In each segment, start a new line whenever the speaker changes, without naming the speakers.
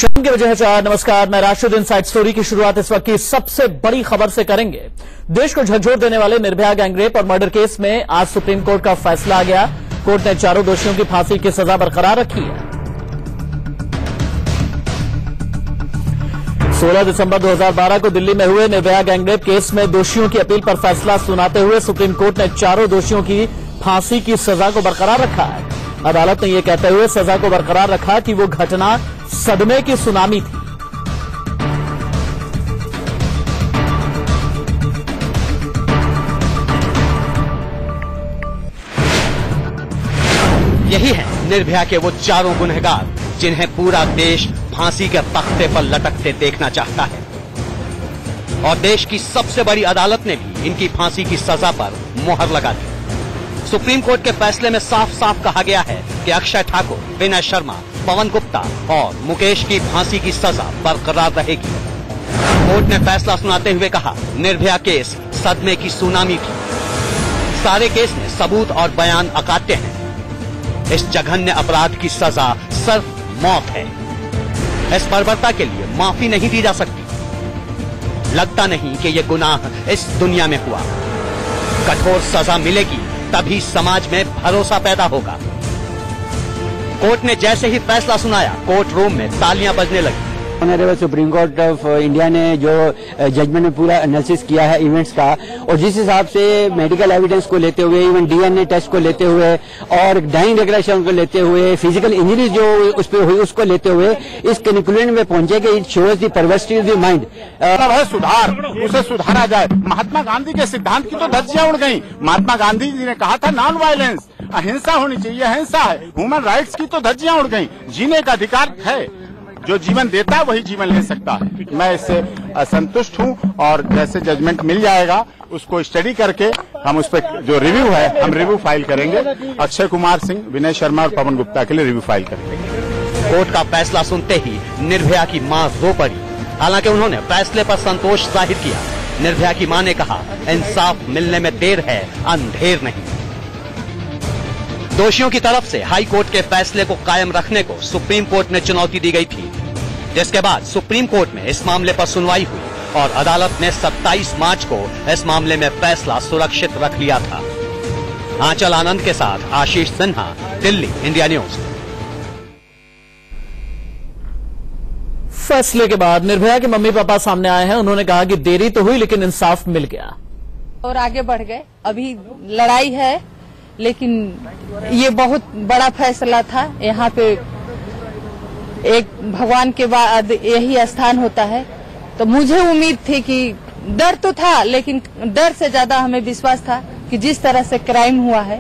शाम के वजह से नमस्कार, मैं राशिद। इनसाइड स्टोरी की शुरुआत इस वक्त की सबसे बड़ी खबर से करेंगे। देश को झकझोर देने वाले निर्भया गैंगरेप और मर्डर केस में आज सुप्रीम कोर्ट का फैसला आ गया। कोर्ट ने चारों दोषियों की फांसी की सजा बरकरार रखी है। 16 दिसंबर 2012 को दिल्ली में हुए निर्भया गैंगरेप केस में दोषियों की अपील पर फैसला सुनाते हुए सुप्रीम कोर्ट ने चारों दोषियों की फांसी की सजा को बरकरार रखा है। अदालत ने यह कहते हुए सजा को बरकरार रखा कि वो घटना सदमे की सुनामी थी।
यही है निर्भया के वो चारों गुनहगार जिन्हें पूरा देश फांसी के तख्ते पर लटकते देखना चाहता है। और देश की सबसे बड़ी अदालत ने भी इनकी फांसी की सजा पर मुहर लगा दी। सुप्रीम कोर्ट के फैसले में साफ साफ कहा गया है कि अक्षय ठाकुर, विनय शर्मा, पवन गुप्ता और मुकेश की फांसी की सजा बरकरार रहेगी। कोर्ट ने फैसला सुनाते हुए कहा, निर्भया केस सदमे की सुनामी थी। सारे केस में सबूत और बयान अकाट्य हैं। इस जघन्य अपराध की सजा सिर्फ मौत है। इस बर्बरता के लिए माफी नहीं दी जा सकती। लगता नहीं कि ये गुनाह इस दुनिया में हुआ। कठोर सजा मिलेगी तभी समाज में भरोसा पैदा होगा। कोर्ट ने जैसे ही फैसला सुनाया, कोर्ट रूम में तालियां बजने लगी।
Honourable supreme court of India ने जो जजमेंट में पूरा एनालिसिस किया है इवेंट्स का, और जिस हिसाब से मेडिकल एविडेंस को लेते हुए, इवन डीएनए टेस्ट को लेते हुए और डाइंग डिक्लेरेशन को लेते हुए, फिजिकल इंजरी जो उस पर हुई उसको लेते हुए इस कंक्लूजन में पहुंचे कि it shows the perversity of the mind.
सुधार, उसे सुधारा जाए। महात्मा गांधी के सिद्धांत की तो धज्जियां उड़ गई। महात्मा गांधी जी ने कहा था नॉन वायलेंस, अहिंसा होनी चाहिए, अहिंसा है। ह्यूमन राइट्स की तो धज्जियां उड़ गई। जीने का अधिकार है, जो जीवन देता है वही जीवन ले सकता है। मैं इससे असंतुष्ट हूं और जैसे जजमेंट मिल जाएगा उसको स्टडी करके हम उस पर जो रिव्यू है हम रिव्यू फाइल करेंगे। अक्षय कुमार सिंह, विनय शर्मा और पवन गुप्ता के लिए रिव्यू फाइल करेंगे।
कोर्ट का फैसला सुनते ही निर्भया की मां रो पड़ी। हालांकि उन्होंने फैसले पर संतोष जाहिर किया। निर्भया की मां ने कहा, इंसाफ मिलने में देर है, अंधेर नहीं। दोषियों की तरफ से हाई कोर्ट के फैसले को कायम रखने को सुप्रीम कोर्ट ने चुनौती दी गई थी, जिसके बाद सुप्रीम कोर्ट में इस मामले पर सुनवाई हुई और अदालत ने 27 मार्च को इस मामले में फैसला सुरक्षित रख लिया था। आंचल आनंद के साथ आशीष सिन्हा, दिल्ली, इंडिया न्यूज।
फैसले के बाद निर्भया के मम्मी पापा सामने आए हैं। उन्होंने कहा कि देरी तो हुई लेकिन इंसाफ मिल गया
और आगे बढ़ गए। अभी लड़ाई है लेकिन ये बहुत बड़ा फैसला था। यहाँ पे एक भगवान के बाद यही स्थान होता है, तो मुझे उम्मीद थी कि डर तो था, लेकिन डर से ज्यादा हमें विश्वास था कि जिस तरह से क्राइम हुआ है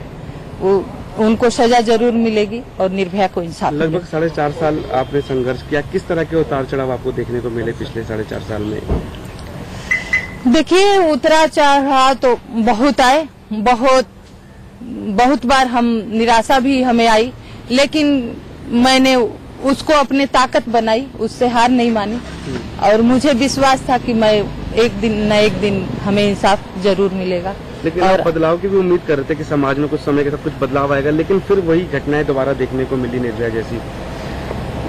वो उनको सजा जरूर मिलेगी और निर्भया को इंसाफ।
लगभग 4.5 साल आपने संघर्ष किया। किस तरह के उतार चढ़ाव आपको देखने को मिले पिछले 4.5 साल में?
देखिए, उतरा चढ़ाव तो बहुत आए, बहुत बार हम निराशा भी हमें आई, लेकिन मैंने उसको अपनी ताकत बनाई, उससे हार नहीं मानी और मुझे विश्वास था कि मैं एक दिन न एक दिन हमें इंसाफ जरूर मिलेगा।
लेकिन आप बदलाव की भी उम्मीद कर रहे थे कि समाज में कुछ समय के साथ कुछ बदलाव आएगा, लेकिन फिर वही घटनाएं दोबारा देखने को मिली निर्भया जैसी।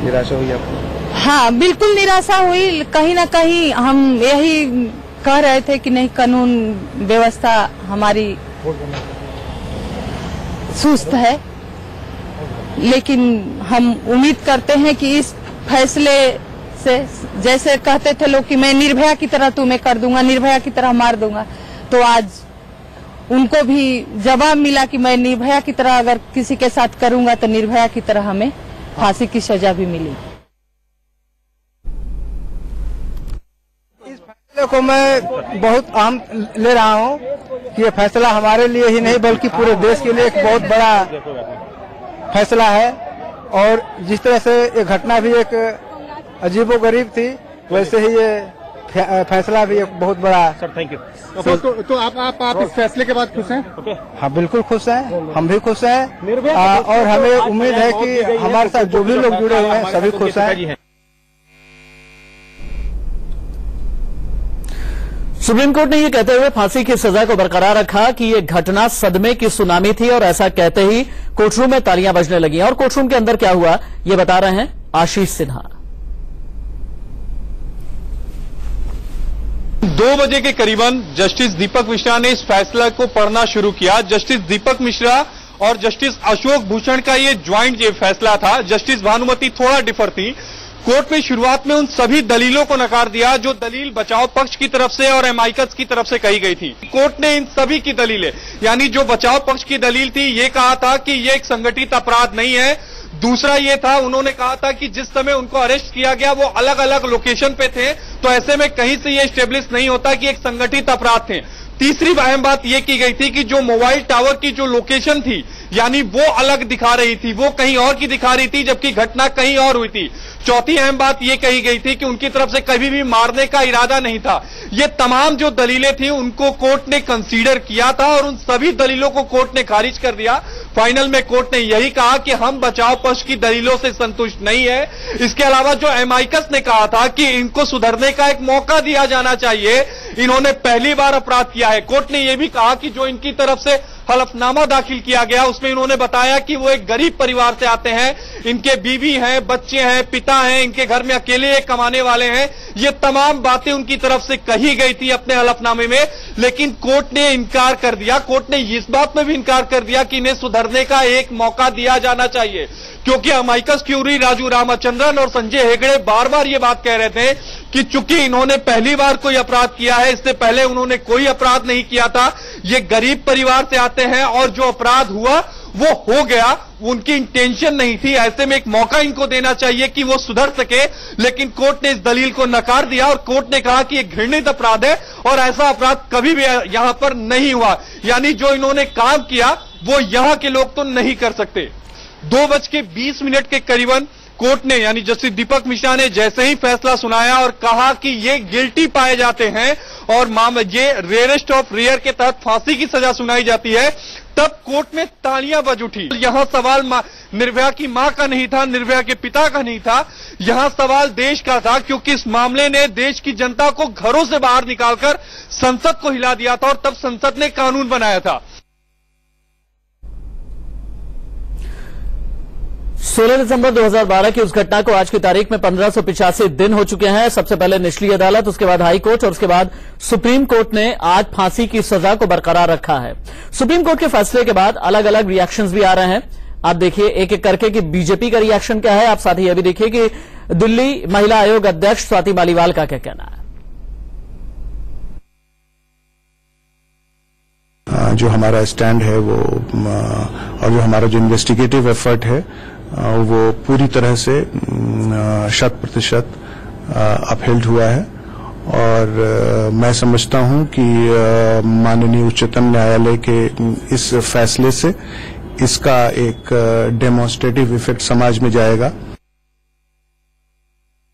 निराशा हुई आपको?
हाँ, बिल्कुल निराशा हुई। कहीं न कहीं हम यही कह रहे थे कि नहीं, कानून व्यवस्था हमारी सुस्त है, लेकिन हम उम्मीद करते हैं कि इस फैसले से, जैसे कहते थे लोग कि मैं निर्भया की तरह तुम्हें कर दूंगा, निर्भया की तरह मार दूंगा, तो आज उनको भी जवाब मिला कि मैं निर्भया की तरह अगर किसी के साथ करूंगा तो निर्भया की तरह हमें फांसी की सजा भी मिलेगी।
इस फैसले को मैं बहुत अहम ले रहा हूं कि ये फैसला हमारे लिए ही नहीं बल्कि पूरे देश के लिए एक बहुत बड़ा फैसला है। और जिस तरह से ये घटना भी एक अजीबोगरीब थी, वैसे ही ये फैसला भी एक बहुत बड़ा।
Sir thank you. तो आप इस फैसले के बाद खुश हैं?
हाँ, बिल्कुल खुश हैं, हम भी खुश हैं और हमें उम्मीद है कि हमारे साथ जो भी लोग जुड़े हुए हैं सभी खुश हैं।
सुप्रीम कोर्ट ने यह कहते हुए फांसी की सजा को बरकरार रखा कि यह घटना सदमे की सुनामी थी और ऐसा कहते ही कोर्टरूम में तालियां बजने लगी। और कोर्टरूम के अंदर क्या हुआ, ये बता रहे हैं आशीष सिन्हा।
2 बजे के करीबन जस्टिस दीपक मिश्रा ने इस फैसला को पढ़ना शुरू किया। जस्टिस दीपक मिश्रा और जस्टिस अशोक भूषण का ये ज्वाइंट फैसला था। जस्टिस भानुमति थोड़ा डिफर थी। कोर्ट में शुरुआत में उन सभी दलीलों को नकार दिया जो दलील बचाव पक्ष की तरफ से और अमाइकस की तरफ से कही गई थी। कोर्ट ने इन सभी की दलीलें, यानी जो बचाव पक्ष की दलील थी, ये कहा था कि ये एक संगठित अपराध नहीं है। दूसरा ये था, उन्होंने कहा था कि जिस समय उनको अरेस्ट किया गया वो अलग अलग लोकेशन पे थे, तो ऐसे में कहीं से ये स्टेब्लिश नहीं होता कि एक संगठित अपराध थे। तीसरी अहम बात ये की गई थी कि जो मोबाइल टावर की जो लोकेशन थी, यानी वो अलग दिखा रही थी, वो कहीं और की दिखा रही थी, जबकि घटना कहीं और हुई थी। चौथी अहम बात ये कही गई थी कि उनकी तरफ से कभी भी मारने का इरादा नहीं था। ये तमाम जो दलीलें थी उनको कोर्ट ने कंसीडर किया था और उन सभी दलीलों को कोर्ट ने खारिज कर दिया। फाइनल में कोर्ट ने यही कहा कि हम बचाव पक्ष की दलीलों से संतुष्ट नहीं है। इसके अलावा जो अमाइकस ने कहा था कि इनको सुधरने का एक मौका दिया जाना चाहिए, इन्होंने पहली बार अपराध किया है। कोर्ट ने यह भी कहा कि जो इनकी तरफ से हलफनामा दाखिल किया गया उसमें इन्होंने बताया कि वो एक गरीब परिवार से आते हैं, इनके बीवी हैं, बच्चे हैं, पिता हैं, इनके घर में अकेले कमाने वाले हैं। ये तमाम बातें उनकी तरफ से कही गई थी अपने हलफनामे में, लेकिन कोर्ट ने इनकार कर दिया। कोर्ट ने इस बात में भी इनकार कर दिया कि इन्हें सुधरने का एक मौका दिया जाना चाहिए, क्योंकि अमाइकस क्यूरी, राजू रामचंद्रन और संजय हेगड़े बार बार ये बात कह रहे थे कि चूंकि इन्होंने पहली बार कोई अपराध किया है, इससे पहले उन्होंने कोई अपराध नहीं किया था, ये गरीब परिवार से आते हैं और जो अपराध हुआ वो हो गया, उनकी इंटेंशन नहीं थी। ऐसे में एक मौका इनको देना चाहिए कि वो सुधर सके, लेकिन कोर्ट ने इस दलील को नकार दिया और कोर्ट ने कहा कि एक घृणित अपराध है और ऐसा अपराध कभी भी यहां पर नहीं हुआ, यानी जो इन्होंने काम किया वो यहां के लोग तो नहीं कर सकते। 2:20 के करीबन कोर्ट ने, यानी जस्टिस दीपक मिश्रा ने जैसे ही फैसला सुनाया और कहा कि ये गिल्टी पाए जाते हैं और ये रेयरेस्ट ऑफ रेयर के तहत फांसी की सजा सुनाई जाती है, तब कोर्ट में तालियां बज उठी। यहां सवाल निर्भया की मां का नहीं था, निर्भया के पिता का नहीं था, यहां सवाल देश का था, क्योंकि इस मामले ने देश की जनता को घरों से बाहर निकालकर संसद को हिला दिया था और तब संसद ने कानून बनाया था।
16 दिसंबर 2012 की उस घटना को आज की तारीख में 1585 दिन हो चुके हैं। सबसे पहले निचली अदालत, उसके बाद हाई कोर्ट और उसके बाद सुप्रीम कोर्ट ने आज फांसी की सजा को बरकरार रखा है। सुप्रीम कोर्ट के फैसले के बाद अलग अलग रिएक्शंस भी आ रहे हैं। आप देखिए एक एक करके कि बीजेपी का रिएक्शन क्या है। आप साथ ही यह भी देखिए कि दिल्ली महिला आयोग अध्यक्ष स्वाति मालीवाल का क्या कहना है।
जो हमारा स्टैंड है वो और जो हमारा जो इन्वेस्टिगेटिव एफर्ट है वो पूरी तरह से 100% अपहेल्ड हुआ है और मैं समझता हूं कि माननीय उच्चतम न्यायालय के इस फैसले से इसका एक डेमोन्स्ट्रेटिव इफेक्ट समाज में जाएगा।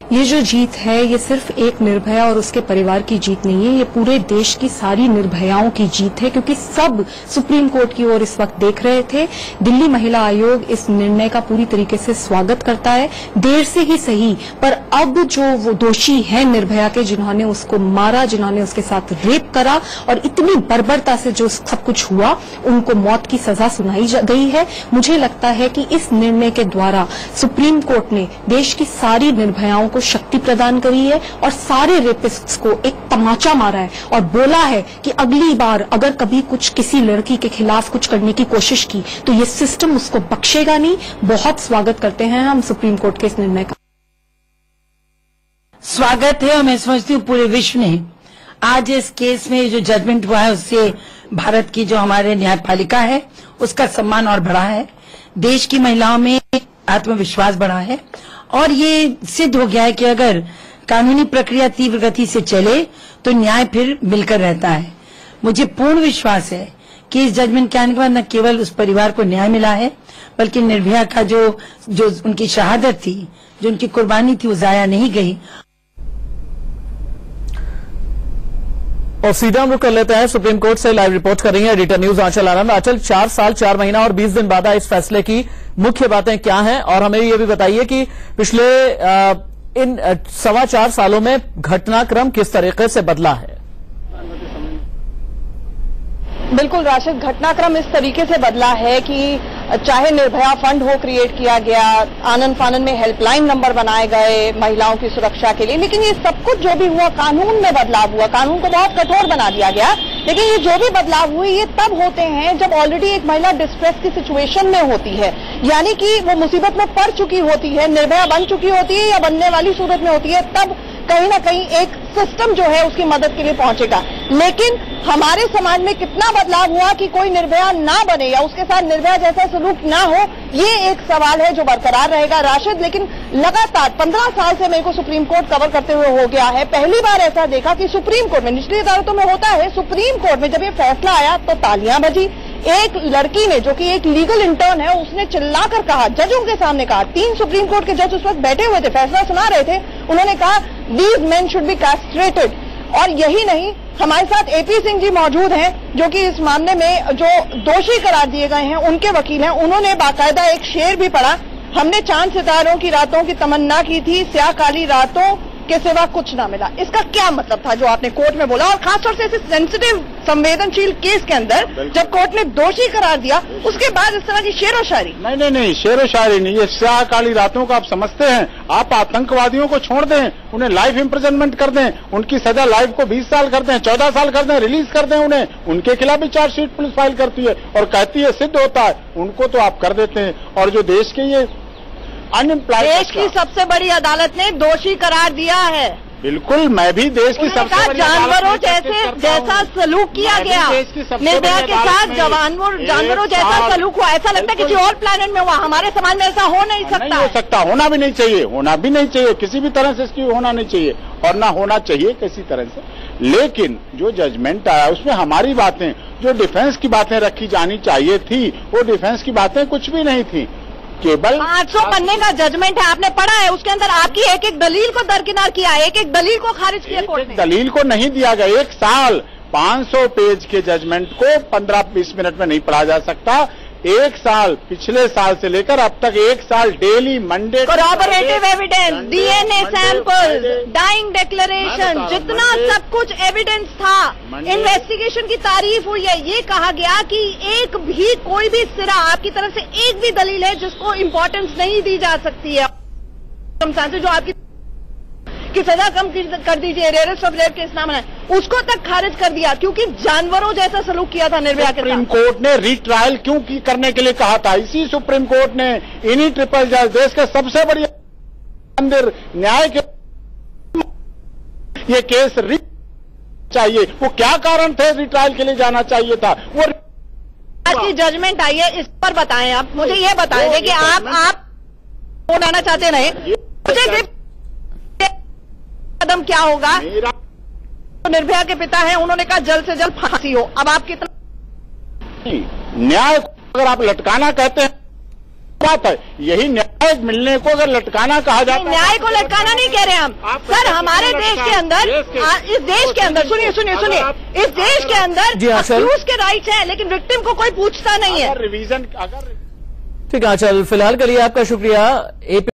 ये जो जीत है ये सिर्फ एक निर्भया और उसके परिवार की जीत नहीं है, ये पूरे देश की सारी निर्भयाओं की जीत है, क्योंकि सब सुप्रीम कोर्ट की ओर इस वक्त देख रहे थे। दिल्ली महिला आयोग इस निर्णय का पूरी तरीके से स्वागत करता है, देर से ही सही, पर अब जो वो दोषी हैं निर्भया के, जिन्होंने उसको मारा, जिन्होंने उसके साथ रेप करा और इतनी बर्बरता से जो सब कुछ हुआ, उनको मौत की सजा सुनाई गई है। मुझे लगता है कि इस निर्णय के द्वारा सुप्रीम कोर्ट ने देश की सारी निर्भयाओं शक्ति प्रदान करी है और सारे रेपिस्ट्स को एक तमाचा मारा है और बोला है कि अगली बार अगर कभी कुछ किसी लड़की के खिलाफ कुछ करने की कोशिश की तो ये सिस्टम उसको बख्शेगा नहीं। बहुत स्वागत करते हैं हम सुप्रीम कोर्ट के इस निर्णय का।
स्वागत है और मैं समझती हूँ पूरे विश्व ने आज इस केस में जो जजमेंट हुआ है उससे भारत की जो हमारे न्यायपालिका है उसका सम्मान और बढ़ा है, देश की महिलाओं में आत्मविश्वास बढ़ा है और ये सिद्ध हो गया है कि अगर कानूनी प्रक्रिया तीव्र गति से चले तो न्याय फिर मिलकर रहता है। मुझे पूर्ण विश्वास है कि इस जजमेंट के आने के बाद न केवल उस परिवार को न्याय मिला है बल्कि निर्भया का जो उनकी शहादत थी, जो उनकी कुर्बानी थी, वो जाया नहीं गई।
और सीधा हम रुक कर लेते हैं, सुप्रीम कोर्ट से लाइव रिपोर्ट कर रही है एडिटर न्यूज आंचल आनंद। आंचल, 4 साल 4 महीना और 20 दिन बाद इस फैसले की मुख्य बातें क्या हैं और हमें ये भी बताइए कि पिछले इन 4.25 सालों में घटनाक्रम किस तरीके से बदला है।
बिल्कुल राशिद, घटनाक्रम इस तरीके से बदला है कि
चाहे निर्भया फंड हो क्रिएट किया गया, आनन फानन में हेल्पलाइन नंबर बनाए गए महिलाओं की सुरक्षा के लिए, लेकिन ये सब कुछ जो भी हुआ कानून में बदलाव हुआ, कानून को बहुत कठोर बना दिया गया। लेकिन ये जो भी बदलाव हुए ये तब होते हैं जब ऑलरेडी एक महिला डिस्ट्रेस की सिचुएशन में होती है, यानी कि वो मुसीबत में पड़ चुकी होती है, निर्भया बन चुकी होती है या बनने वाली सूरत में होती है, तब कहीं ना कहीं एक सिस्टम जो है उसकी मदद के लिए पहुंचेगा। लेकिन हमारे समाज में कितना बदलाव हुआ कि कोई निर्भया ना बने या उसके साथ निर्भया जैसा सलूक ना हो, ये एक सवाल है जो बरकरार रहेगा राशिद। लेकिन लगातार 15 साल से मेरे को सुप्रीम कोर्ट कवर करते हुए हो गया है, पहली बार ऐसा देखा कि सुप्रीम कोर्ट में, निचली अदालतों में होता है, सुप्रीम कोर्ट में जब ये फैसला आया तो तालियां बजी। एक लड़की ने जो कि एक लीगल इंटर्न है उसने चिल्लाकर कहा, जजों के सामने कहा, 3 सुप्रीम कोर्ट के जज उस वक्त बैठे हुए थे, फैसला सुना रहे थे, उन्होंने कहा these main should be castrated. और यही नहीं, हमारे साथ एपी सिंह जी मौजूद हैं जो कि इस मामले में जो दोषी करार दिए गए हैं उनके वकील हैं, उन्होंने बाकायदा एक शेर भी पढ़ा, हमने चांद सितारों की रातों की तमन्ना की थी, स्याह काली रातों के सिवा कुछ ना मिला। इसका क्या मतलब था जो आपने कोर्ट में बोला, और खासतौर से ऐसे सेंसिटिव संवेदनशील केस के अंदर जब कोर्ट ने दोषी करार दिया उसके बाद इस तरह की शेरो शायरी?
नहीं, शेरो शायरी नहीं, ये स्याह काली रातों को आप समझते हैं। आप आतंकवादियों को छोड़ दें, उन्हें लाइफ इम्प्रिजनमेंट कर दें, उनकी सजा लाइफ को 20 साल कर दें, 14 साल कर दें, रिलीज कर दें उन्हें, उनके खिलाफ भी चार्जशीट पुलिस फाइल करती है और कहती है सिद्ध होता है, उनको तो आप कर देते हैं। और जो देश के ये अनएम्प्लॉयड,
देश की सबसे बड़ी अदालत ने दोषी करार दिया है।
बिल्कुल, मैं भी देश की सबसे बड़ी
जानवरों जैसा सलूक किया गया, निर्भया के साथ जानवरों जैसा सलूक हुआ, ऐसा लगता है किसी और प्लेनेट में हुआ, हमारे समाज में ऐसा हो नहीं सकता।
नहीं हो सकता, होना भी नहीं चाहिए, किसी भी तरह से इसकी होना नहीं चाहिए और ना होना चाहिए किसी तरह से। लेकिन जो जजमेंट आया उसमें हमारी बातें, जो डिफेंस की बातें रखी जानी चाहिए थी, वो डिफेंस की बातें कुछ भी नहीं थी। केवल
500 पन्ने का जजमेंट है, आपने पढ़ा है, उसके अंदर आपकी एक एक दलील को दरकिनार किया, एक एक दलील को खारिज किया कोर्ट ने।
दलील को नहीं दिया गया, 1 साल 500 पेज के जजमेंट को 15-20 मिनट में नहीं पढ़ा जा सकता। 1 साल, पिछले साल से लेकर अब तक 1 साल daily Monday,
corroborative evidence, DNA sample, dying declaration, जितना सब कुछ एविडेंस था, इन्वेस्टिगेशन की तारीफ हुई है। ये कहा गया कि एक भी कोई भी सिरा, आपकी तरफ से एक भी दलील है जिसको इम्पोर्टेंस नहीं दी जा सकती है, जो आपकी की सजा कम कर दीजिए, रेयरेस्ट ऑफ रेयर केस नाम है, उसको तक खारिज कर दिया क्योंकि जानवरों जैसा सलूक किया था निर्भया के साथ।
सुप्रीम कोर्ट ने रीट्रायल क्यों करने के लिए कहा था? इसी सुप्रीम कोर्ट ने इन्हीं ट्रिपल जज, देश का सबसे बड़ी मंदिर न्याय के ये केस चाहिए, वो क्या कारण थे रिट्रायल के लिए जाना चाहिए था? वो
की जजमेंट आई है, इस पर बताएं आप, मुझे ये बताएं कि आप उड़ाना चाहते नहीं, मुझे कदम क्या होगा? निर्भया के पिता हैं, उन्होंने कहा जल्द से जल्द फांसी हो। अब आप कितना
न्याय अगर आप लटकाना कहते हैं बात है, यही न्याय मिलने को अगर लटकाना कहा जाता है,
न्याय को लटकाना नहीं कह रहे हम सर, हमारे देश के अंदर, इस देश के अंदर, सुनिए, इस देश के अंदर अक्यूज के राइट्स हैं लेकिन विक्टिम को कोई पूछता नहीं है।
रिवीजन अगर
ठीक है, चल फिलहाल के लिए आपका शुक्रिया।